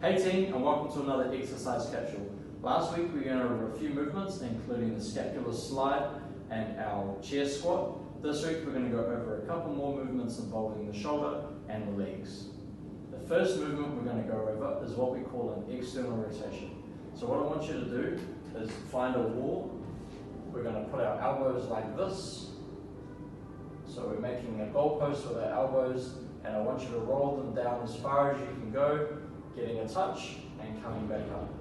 Hey team, and welcome to another exercise capsule. Last week we went over a few movements including the scapular slide and our chair squat. This week we're going to go over a couple more movements involving the shoulder and the legs. The first movement we're going to go over is what we call an external rotation. So what I want you to do is find a wall. We're going to put our elbows like this. So we're making a goalpost with our elbows, and I want you to roll them down as far as you can go, getting a touch and coming back up.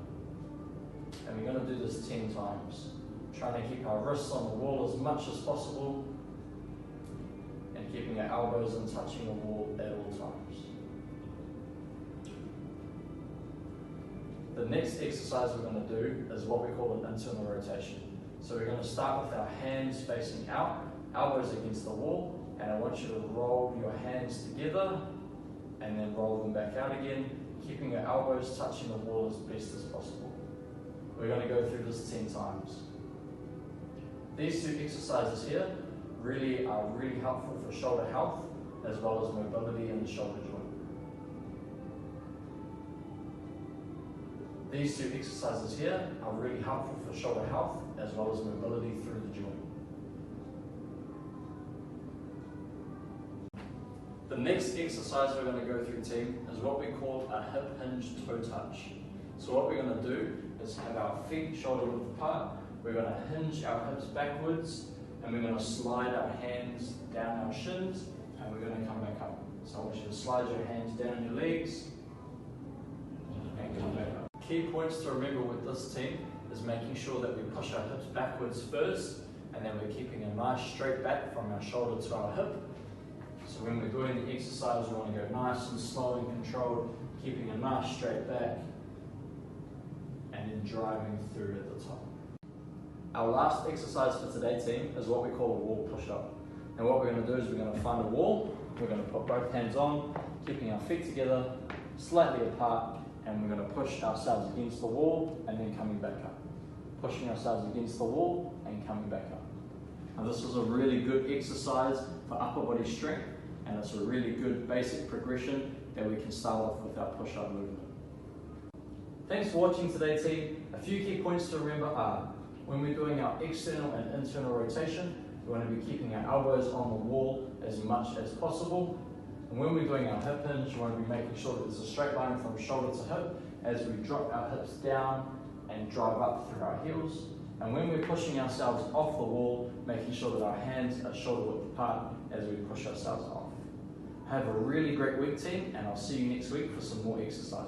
And we're going to do this 10 times. Trying to keep our wrists on the wall as much as possible and keeping our elbows and touching the wall at all times. The next exercise we're going to do is what we call an internal rotation. So we're going to start with our hands facing out, elbows against the wall, and I want you to roll your hands together and then roll them back out again, keeping your elbows touching the wall as best as possible. We're going to go through this 10 times. These two exercises here are really helpful for shoulder health as well as mobility in the shoulder joint. These two exercises here are really helpful for shoulder health as well as mobility through the joint. The next exercise we're going to go through, team, is what we call a hip hinge toe touch. So what we're going to do is have our feet shoulder width apart. We're going to hinge our hips backwards, and we're going to slide our hands down our shins, and we're going to come back up. So I want you to slide your hands down your legs and come back up. Key points to remember with this, team, is making sure that we push our hips backwards first, and then we're keeping a nice straight back from our shoulder to our hip. So when we're doing the exercise, we want to go nice and slow and controlled, keeping a nice straight back, and then driving through at the top. Our last exercise for today, team, is what we call a wall push-up. And what we're going to do is we're going to find a wall, we're going to put both hands on, keeping our feet together, slightly apart, and we're going to push ourselves against the wall and then coming back up. Pushing ourselves against the wall and coming back up. Now this was a really good exercise for upper body strength, and it's a really good basic progression that we can start off with our push-up movement. Thanks for watching today, team. A few key points to remember are, when we're doing our external and internal rotation, we want to be keeping our elbows on the wall as much as possible. And when we're doing our hip hinge, we want to be making sure that there's a straight line from shoulder to hip as we drop our hips down and drive up through our heels. And when we're pushing ourselves off the wall, making sure that our hands are shoulder width apart as we push ourselves off. Have a really great week, team, and I'll see you next week for some more exercises.